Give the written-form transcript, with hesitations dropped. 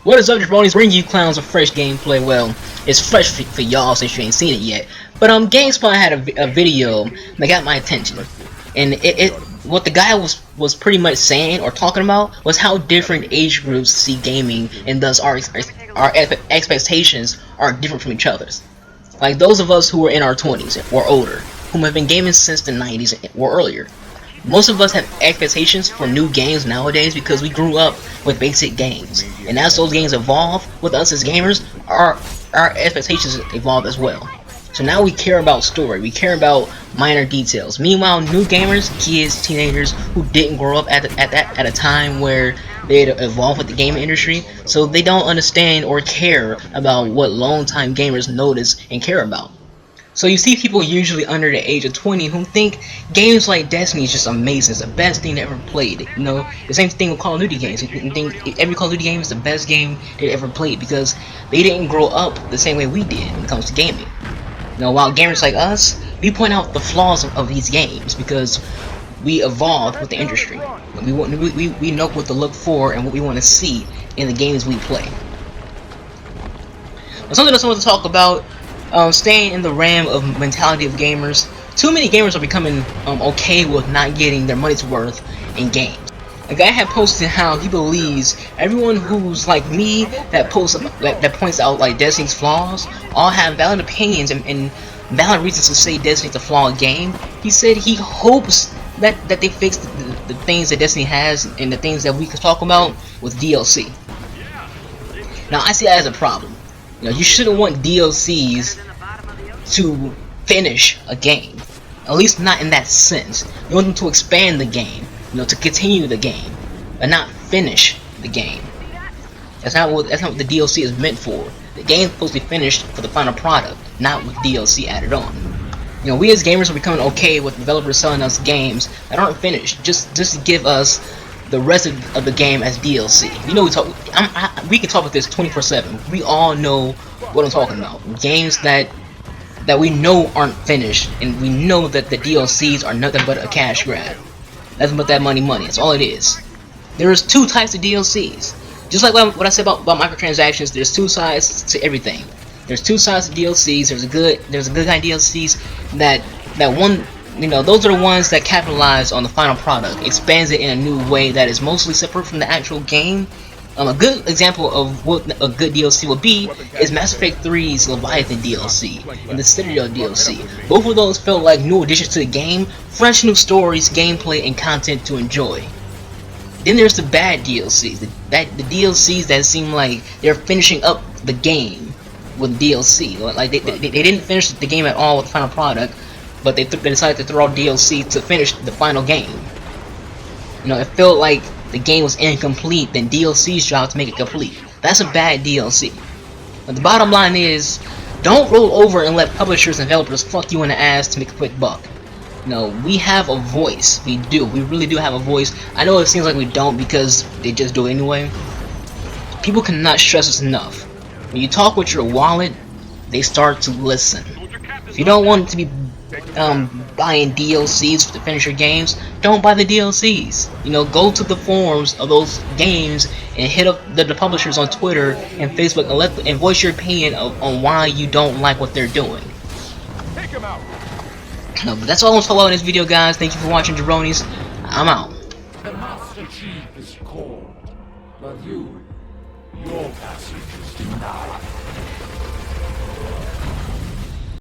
What is up, jabronis? Bringing you clowns with fresh gameplay. Well, it's fresh for y'all since you ain't seen it yet. But GameSpot had a video that got my attention, and what the guy was pretty much saying or talking about was how different age groups see gaming, and thus our expectations are different from each other's. Like those of us who are in our 20s or older, who have been gaming since the 90s or earlier. Most of us have expectations for new games nowadays because we grew up with basic games, and as those games evolve with us as gamers, our expectations evolve as well. So now we care about story, we care about minor details. Meanwhile, new gamers, kids, teenagers who didn't grow up at a time where they had evolved with the gaming industry, so they don't understand or care about what long-time gamers notice and care about. So you see people usually under the age of 20 who think games like Destiny is just amazing, it's the best thing they ever played. You know, the same thing with Call of Duty games. You think every Call of Duty game is the best game they ever played because they didn't grow up the same way we did when it comes to gaming. You know, while gamers like us, we point out the flaws of these games because we evolved with the industry. We know what to look for and what we want to see in the games we play. Now, something else I want to talk about. Staying in the realm of mentality of gamers, too many gamers are becoming okay with not getting their money's worth in games. A guy had posted how he believes everyone who's like me that points out like Destiny's flaws all have valid opinions and valid reasons to say Destiny's a flawed game. He said he hopes that they fix the things that Destiny has and the things that we could talk about with DLC. Now I see that as a problem. You know, you shouldn't want DLCs to finish a game. At least not in that sense. You want them to expand the game, you know, to continue the game, and not finish the game. That's not what the DLC is meant for. The game's supposed to be finished for the final product, not with DLC added on. You know, we as gamers are becoming okay with developers selling us games that aren't finished, just to give us the rest of the game as DLC. You know, we can talk about this 24/7. We all know what I'm talking about. Games that we know aren't finished, and we know that the DLCs are nothing but a cash grab. Nothing but that money. That's all it is. There's two types of DLCs. Just like what I said about microtransactions, there's two sides to everything. There's two sides to DLCs. There's a good kind of DLCs that one. You know, those are the ones that capitalize on the final product, expands it in a new way that is mostly separate from the actual game. A good example of what a good DLC would be is Mass Effect 3's Leviathan DLC and the Citadel DLC. Both of those felt like new additions to the game, fresh new stories, gameplay, and content to enjoy. Then there's the bad DLCs, the DLCs that seem like they're finishing up the game with DLC. Like they didn't finish the game at all with the final product, but they decided to throw out DLC to finish the final game. You know, it felt like the game was incomplete, then DLC's job to make it complete. That's a bad DLC. But the bottom line is, don't roll over and let publishers and developers fuck you in the ass to make a quick buck. You know, we have a voice. We do. We really do have a voice. I know it seems like we don't because they just do it anyway. People cannot stress this enough. When you talk with your wallet, they start to listen. If you don't want to be buying DLCs to finish your games, don't buy the DLCs. You know, go to the forums of those games and hit up the publishers on Twitter and Facebook and voice your opinion on why you don't like what they're doing. Take him out. No, but that's all I'm talking about in this video, guys. Thank you for watching, jabronis. I'm out. The Master Chief is called, but your passage is denied.